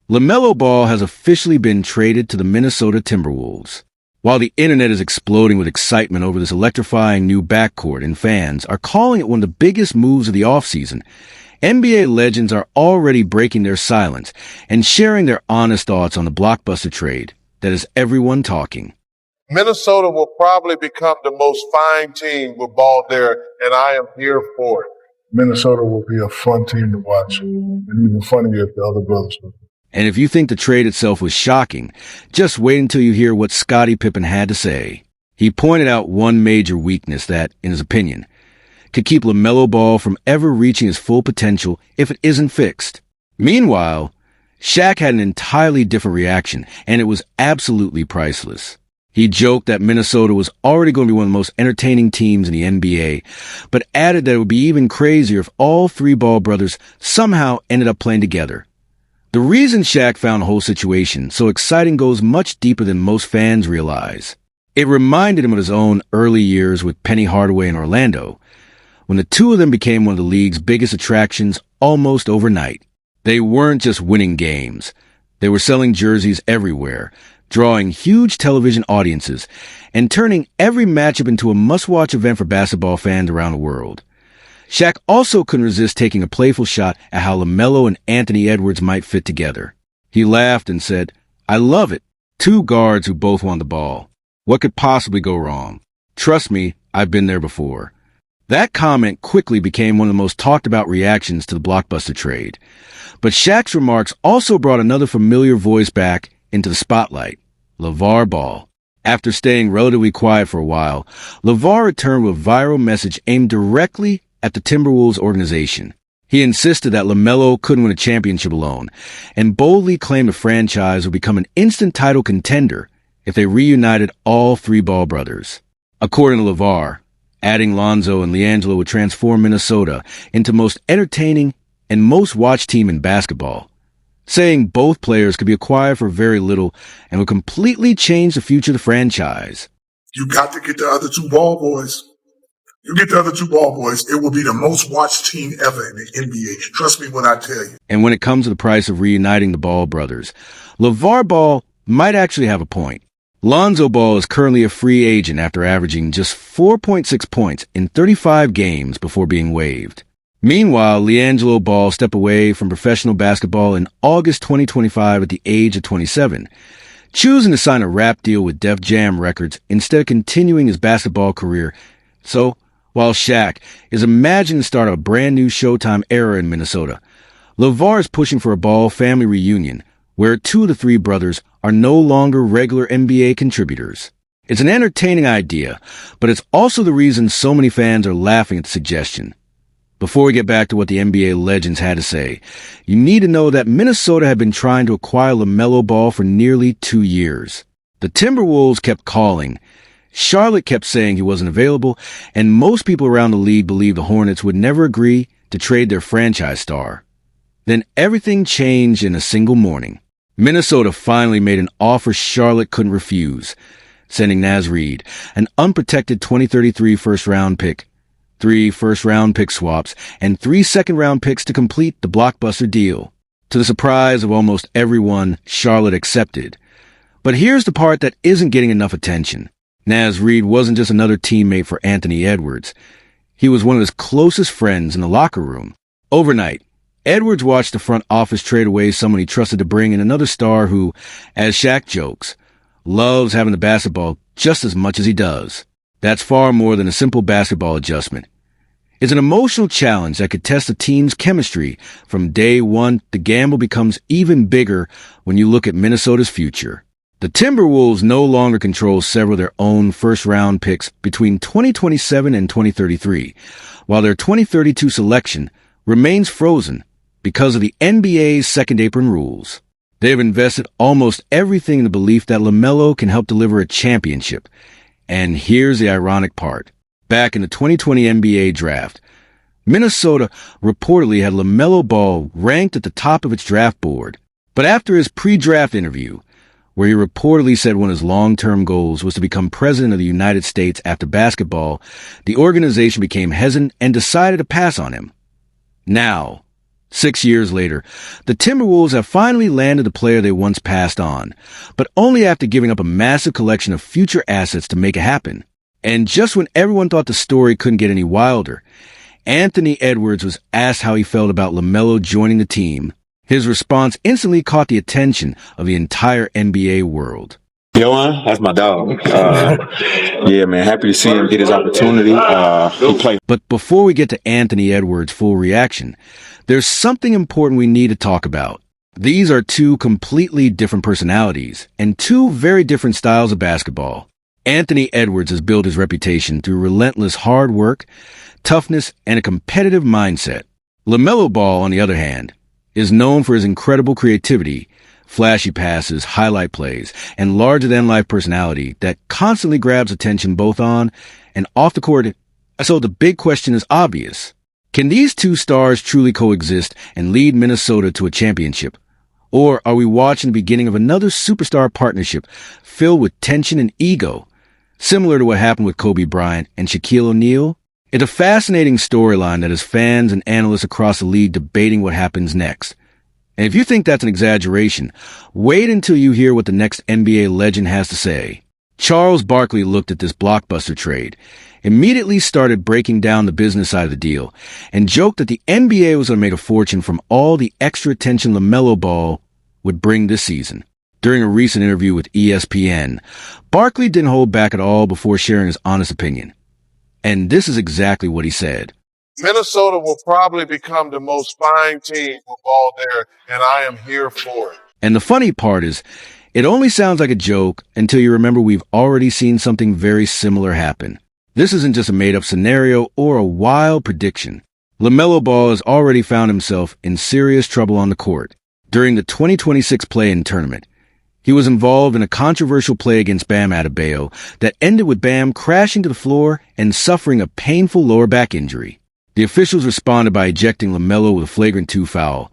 LaMelo Ball has officially been traded to the Minnesota Timberwolves. While the internet is exploding with excitement over this electrifying new backcourt and fans are calling it one of the biggest moves of the offseason, NBA legends are already breaking their silence and sharing their honest thoughts on the blockbuster trade that has everyone talking. Minnesota will probably become the most fine team with Ball there, and I am here for it. Minnesota will be a fun team to watch, and even funnier if the other brothers were. And if you think the trade itself was shocking, just wait until you hear what Scottie Pippen had to say. He pointed out one major weakness that, in his opinion, could keep LaMelo Ball from ever reaching his full potential if it isn't fixed. Meanwhile, Shaq had an entirely different reaction, and it was absolutely priceless. He joked that Minnesota was already going to be one of the most entertaining teams in the NBA, but added that it would be even crazier if all three Ball brothers somehow ended up playing together. The reason Shaq found the whole situation so exciting goes much deeper than most fans realize. It reminded him of his own early years with Penny Hardaway in Orlando, when the two of them became one of the league's biggest attractions almost overnight. They weren't just winning games. They were selling jerseys everywhere, drawing huge television audiences, and turning every matchup into a must-watch event for basketball fans around the world. Shaq also couldn't resist taking a playful shot at how LaMelo and Anthony Edwards might fit together. He laughed and said, "I love it. Two guards who both want the ball. What could possibly go wrong? Trust me, I've been there before." That comment quickly became one of the most talked about reactions to the blockbuster trade. But Shaq's remarks also brought another familiar voice back into the spotlight, LeVar Ball. After staying relatively quiet for a while, LeVar returned with a viral message aimed directly at the Timberwolves organization. He insisted that LaMelo couldn't win a championship alone, and boldly claimed the franchise would become an instant title contender if they reunited all three Ball brothers. According to LeVar, adding Lonzo and LiAngelo would transform Minnesota into most entertaining and most watched team in basketball, saying both players could be acquired for very little and would completely change the future of the franchise. You got to get the other two Ball boys. You get the other two Ball boys, it will be the most watched team ever in the NBA. Trust me when I tell you. And when it comes to the price of reuniting the Ball brothers, LeVar Ball might actually have a point. Lonzo Ball is currently a free agent after averaging just 4.6 points in 35 games before being waived. Meanwhile, LiAngelo Ball stepped away from professional basketball in August 2025 at the age of 27, choosing to sign a rap deal with Def Jam Records instead of continuing his basketball career. So, while Shaq is imagining to start a brand new Showtime era in Minnesota, LeVar is pushing for a Ball family reunion where two of the three brothers are no longer regular NBA contributors. It's an entertaining idea, but it's also the reason so many fans are laughing at the suggestion. Before we get back to what the NBA legends had to say, you need to know that Minnesota had been trying to acquire LaMelo Ball for nearly 2 years. The Timberwolves kept calling, Charlotte kept saying he wasn't available, and most people around the league believed the Hornets would never agree to trade their franchise star. Then everything changed in a single morning. Minnesota finally made an offer Charlotte couldn't refuse, sending Naz Reid, an unprotected 2033 first-round pick, 3 first-round pick swaps, and 3 second-round picks to complete the blockbuster deal. To the surprise of almost everyone, Charlotte accepted. But here's the part that isn't getting enough attention. Naz Reid wasn't just another teammate for Anthony Edwards. He was one of his closest friends in the locker room. Overnight, Edwards watched the front office trade away someone he trusted to bring in another star who, as Shaq jokes, loves having the basketball just as much as he does. That's far more than a simple basketball adjustment. It's an emotional challenge that could test a team's chemistry. From day one, the gamble becomes even bigger when you look at Minnesota's future. The Timberwolves no longer control several of their own first-round picks between 2027 and 2033, while their 2032 selection remains frozen because of the NBA's second apron rules. They have invested almost everything in the belief that LaMelo can help deliver a championship. And here's the ironic part. Back in the 2020 NBA draft, Minnesota reportedly had LaMelo Ball ranked at the top of its draft board. But after his pre-draft interview, where he reportedly said one of his long-term goals was to become president of the United States after basketball, the organization became hesitant and decided to pass on him. Now, 6 years later, the Timberwolves have finally landed the player they once passed on, but only after giving up a massive collection of future assets to make it happen. And just when everyone thought the story couldn't get any wilder, Anthony Edwards was asked how he felt about LaMelo joining the team. His response instantly caught the attention of the entire NBA world. Yohan, that's my dog. Yeah, man, happy to see him get his opportunity. He played. But before we get to Anthony Edwards' full reaction, there's something important we need to talk about. These are two completely different personalities and two very different styles of basketball. Anthony Edwards has built his reputation through relentless hard work, toughness, and a competitive mindset. LaMelo Ball, on the other hand, is known for his incredible creativity, flashy passes, highlight plays, and larger-than-life personality that constantly grabs attention both on and off the court. So the big question is obvious. Can these two stars truly coexist and lead Minnesota to a championship? Or are we watching the beginning of another superstar partnership filled with tension and ego, similar to what happened with Kobe Bryant and Shaquille O'Neal? It's a fascinating storyline that has fans and analysts across the league debating what happens next. And if you think that's an exaggeration, wait until you hear what the next NBA legend has to say. Charles Barkley looked at this blockbuster trade, immediately started breaking down the business side of the deal, and joked that the NBA was going to make a fortune from all the extra attention LaMelo Ball would bring this season. During a recent interview with ESPN, Barkley didn't hold back at all before sharing his honest opinion. And this is exactly what he said. Minnesota will probably become the most fine team with Ball there, and I am here for it. And the funny part is, it only sounds like a joke until you remember we've already seen something very similar happen. This isn't just a made-up scenario or a wild prediction. LaMelo Ball has already found himself in serious trouble on the court. During the 2026 play-in tournament, he was involved in a controversial play against Bam Adebayo that ended with Bam crashing to the floor and suffering a painful lower back injury. The officials responded by ejecting LaMelo with a flagrant 2 foul,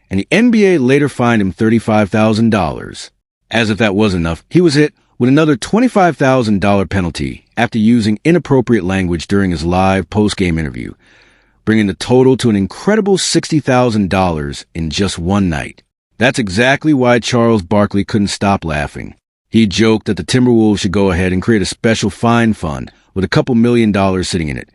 and the NBA later fined him $35,000. As if that wasn't enough, he was hit with another $25,000 penalty after using inappropriate language during his live post-game interview, bringing the total to an incredible $60,000 in just one night. That's exactly why Charles Barkley couldn't stop laughing. He joked that the Timberwolves should go ahead and create a special fine fund with a couple $1 million sitting in it,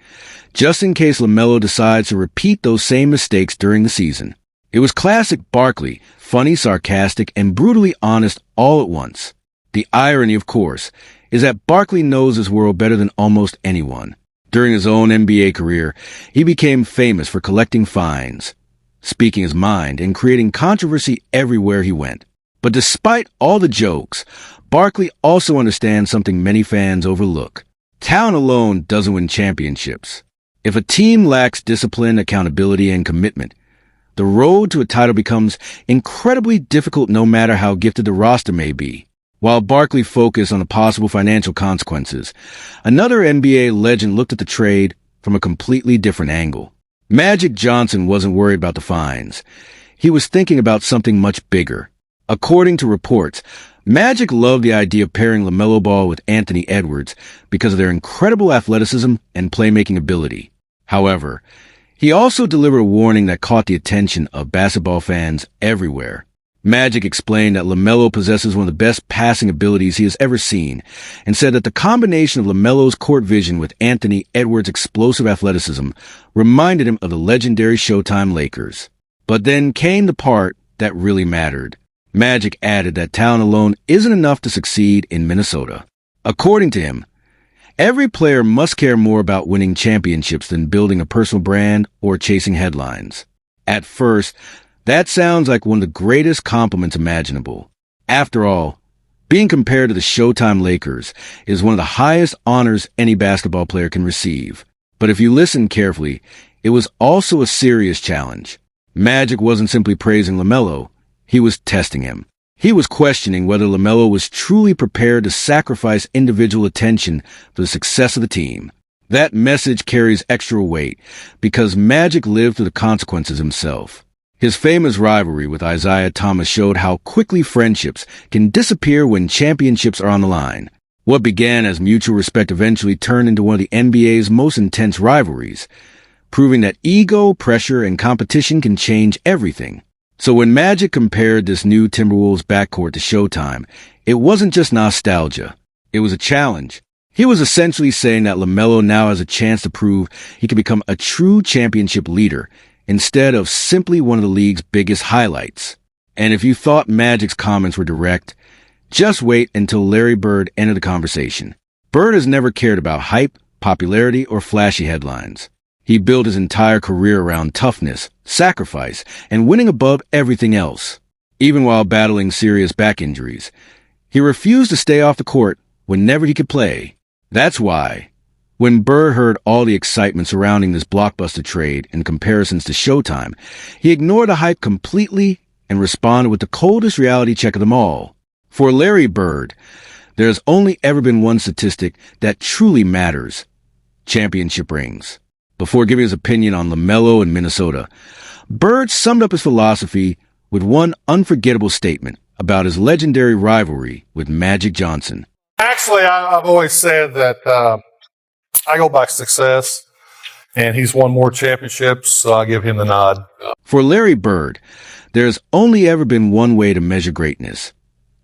just in case LaMelo decides to repeat those same mistakes during the season. It was classic Barkley, funny, sarcastic, and brutally honest all at once. The irony, of course, is that Barkley knows his world better than almost anyone. During his own NBA career, he became famous for collecting fines, speaking his mind, and creating controversy everywhere he went. But despite all the jokes, Barkley also understands something many fans overlook. Talent alone doesn't win championships. If a team lacks discipline, accountability, and commitment, the road to a title becomes incredibly difficult no matter how gifted the roster may be. While Barkley focused on the possible financial consequences, another NBA legend looked at the trade from a completely different angle. Magic Johnson wasn't worried about the fines. He was thinking about something much bigger. According to reports, Magic loved the idea of pairing LaMelo Ball with Anthony Edwards because of their incredible athleticism and playmaking ability. However, he also delivered a warning that caught the attention of basketball fans everywhere. Magic explained that LaMelo possesses one of the best passing abilities he has ever seen, and said that the combination of LaMelo's court vision with Anthony Edwards' explosive athleticism reminded him of the legendary Showtime Lakers. But then came the part that really mattered. Magic added that talent alone isn't enough to succeed in Minnesota. According to him, every player must care more about winning championships than building a personal brand or chasing headlines. At first, that sounds like one of the greatest compliments imaginable. After all, being compared to the Showtime Lakers is one of the highest honors any basketball player can receive. But if you listen carefully, it was also a serious challenge. Magic wasn't simply praising LaMelo, he was testing him. He was questioning whether LaMelo was truly prepared to sacrifice individual attention for the success of the team. That message carries extra weight because Magic lived through the consequences himself. His famous rivalry with Isaiah Thomas showed how quickly friendships can disappear when championships are on the line. What began as mutual respect eventually turned into one of the NBA's most intense rivalries, proving that ego, pressure, and competition can change everything. So when Magic compared this new Timberwolves backcourt to Showtime, it wasn't just nostalgia. It was a challenge. He was essentially saying that LaMelo now has a chance to prove he can become a true championship leader instead of simply one of the league's biggest highlights. And if you thought Magic's comments were direct, just wait until Larry Bird entered the conversation. Bird has never cared about hype, popularity, or flashy headlines. He built his entire career around toughness, sacrifice, and winning above everything else. Even while battling serious back injuries, he refused to stay off the court whenever he could play. That's why, when Bird heard all the excitement surrounding this blockbuster trade and comparisons to Showtime, he ignored the hype completely and responded with the coldest reality check of them all. For Larry Bird, there's only ever been one statistic that truly matters: championship rings. Before giving his opinion on LaMelo and Minnesota, Bird summed up his philosophy with one unforgettable statement about his legendary rivalry with Magic Johnson. Actually, I've always said that I go by success, and he's won more championships, so I give him the nod. For Larry Bird, there's only ever been one way to measure greatness,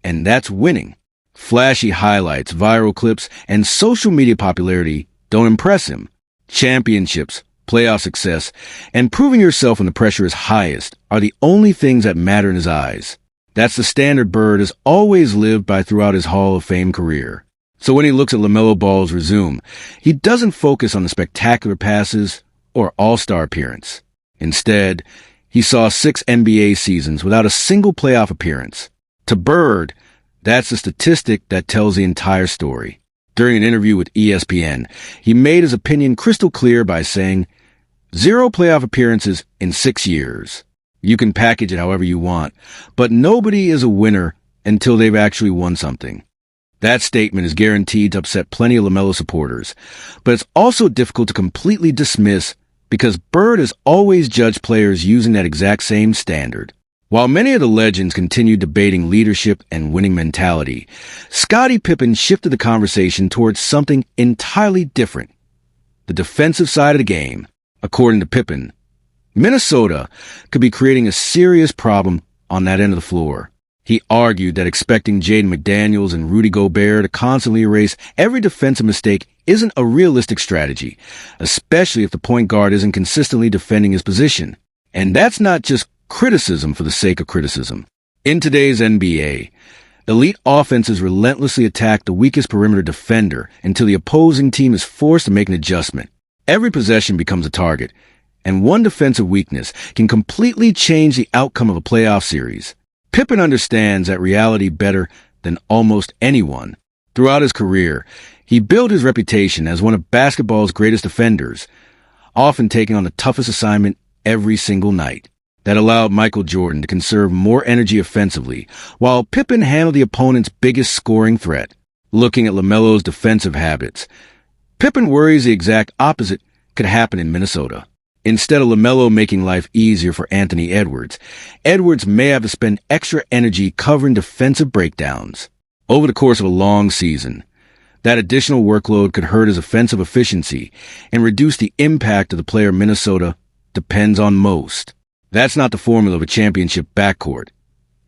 and that's winning. Flashy highlights, viral clips, and social media popularity don't impress him. Championships, playoff success, and proving yourself when the pressure is highest are the only things that matter in his eyes. That's the standard Bird has always lived by throughout his Hall of Fame career. So when he looks at LaMelo Ball's resume, he doesn't focus on the spectacular passes or all-star appearance. Instead, he saw 6 NBA seasons without a single playoff appearance. To Bird, that's a statistic that tells the entire story. During an interview with ESPN, he made his opinion crystal clear by saying, "0 playoff appearances in 6 years. You can package it however you want, but nobody is a winner until they've actually won something." That statement is guaranteed to upset plenty of LaMelo supporters, but it's also difficult to completely dismiss because Bird has always judged players using that exact same standard. While many of the legends continued debating leadership and winning mentality, Scottie Pippen shifted the conversation towards something entirely different: the defensive side of the game. According to Pippen, Minnesota could be creating a serious problem on that end of the floor. He argued that expecting Jaden McDaniels and Rudy Gobert to constantly erase every defensive mistake isn't a realistic strategy, especially if the point guard isn't consistently defending his position. And that's not just criticism for the sake of criticism. In today's NBA, elite offenses relentlessly attack the weakest perimeter defender until the opposing team is forced to make an adjustment. Every possession becomes a target, and one defensive weakness can completely change the outcome of a playoff series. Pippen understands that reality better than almost anyone. Throughout his career, he built his reputation as one of basketball's greatest defenders, often taking on the toughest assignment every single night. That allowed Michael Jordan to conserve more energy offensively, while Pippen handled the opponent's biggest scoring threat. Looking at LaMelo's defensive habits, Pippen worries the exact opposite could happen in Minnesota. Instead of LaMelo making life easier for Anthony Edwards, Edwards may have to spend extra energy covering defensive breakdowns. Over the course of a long season, that additional workload could hurt his offensive efficiency and reduce the impact of the player Minnesota depends on most. That's not the formula of a championship backcourt.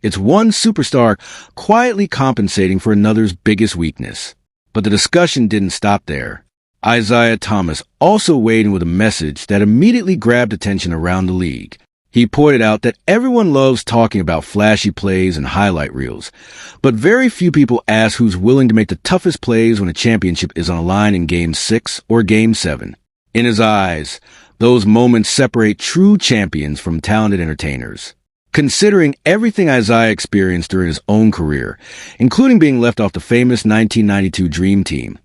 It's one superstar quietly compensating for another's biggest weakness. But the discussion didn't stop there. Isaiah Thomas also weighed in with a message that immediately grabbed attention around the league. He pointed out that everyone loves talking about flashy plays and highlight reels, but very few people ask who's willing to make the toughest plays when a championship is on a line in Game 6 or Game 7. In his eyes, those moments separate true champions from talented entertainers. Considering everything Isaiah experienced during his own career, including being left off the famous 1992 Dream Team,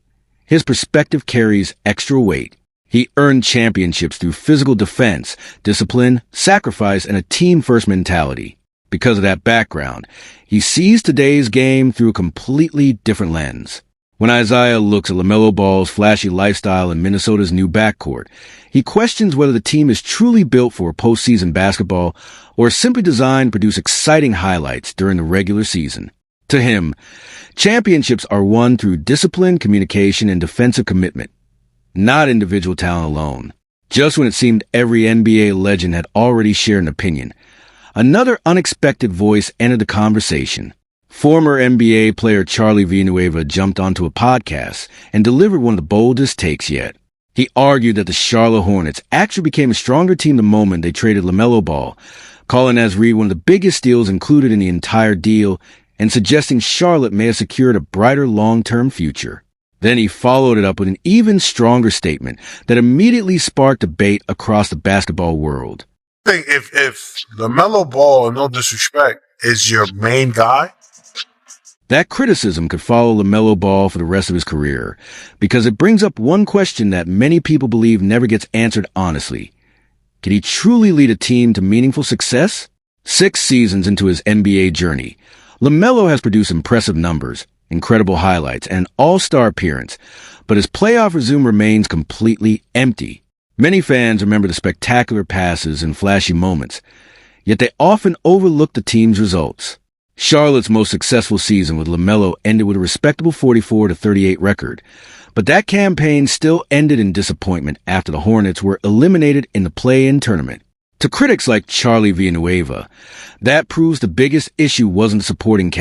his perspective carries extra weight. He earned championships through physical defense, discipline, sacrifice, and a team-first mentality. Because of that background, he sees today's game through a completely different lens. When Isaiah looks at LaMelo Ball's flashy lifestyle and Minnesota's new backcourt, he questions whether the team is truly built for postseason basketball or simply designed to produce exciting highlights during the regular season. To him, championships are won through discipline, communication, and defensive commitment, not individual talent alone. just when it seemed every NBA legend had already shared an opinion. Another unexpected voice entered the conversation. Former NBA player Charlie Villanueva jumped onto a podcast and delivered one of the boldest takes yet. He argued that the Charlotte Hornets actually became a stronger team the moment they traded LaMelo Ball, calling as read one of the biggest steals included in the entire deal and suggesting Charlotte may have secured a brighter long-term future. Then he followed it up with an even stronger statement that immediately sparked debate across the basketball world. I think if LaMelo Ball, no disrespect, is your main guy, that criticism could follow LaMelo Ball for the rest of his career, because it brings up one question that many people believe never gets answered honestly. Can he truly lead a team to meaningful success? 6 seasons into his NBA journey, LaMelo has produced impressive numbers, incredible highlights, and an all-star appearance, but his playoff resume remains completely empty. Many fans remember the spectacular passes and flashy moments, yet they often overlook the team's results. Charlotte's most successful season with LaMelo ended with a respectable 44-38 record, but that campaign still ended in disappointment after the Hornets were eliminated in the play-in tournament. To critics like Charlie Villanueva, that proves the biggest issue wasn't the supporting cast.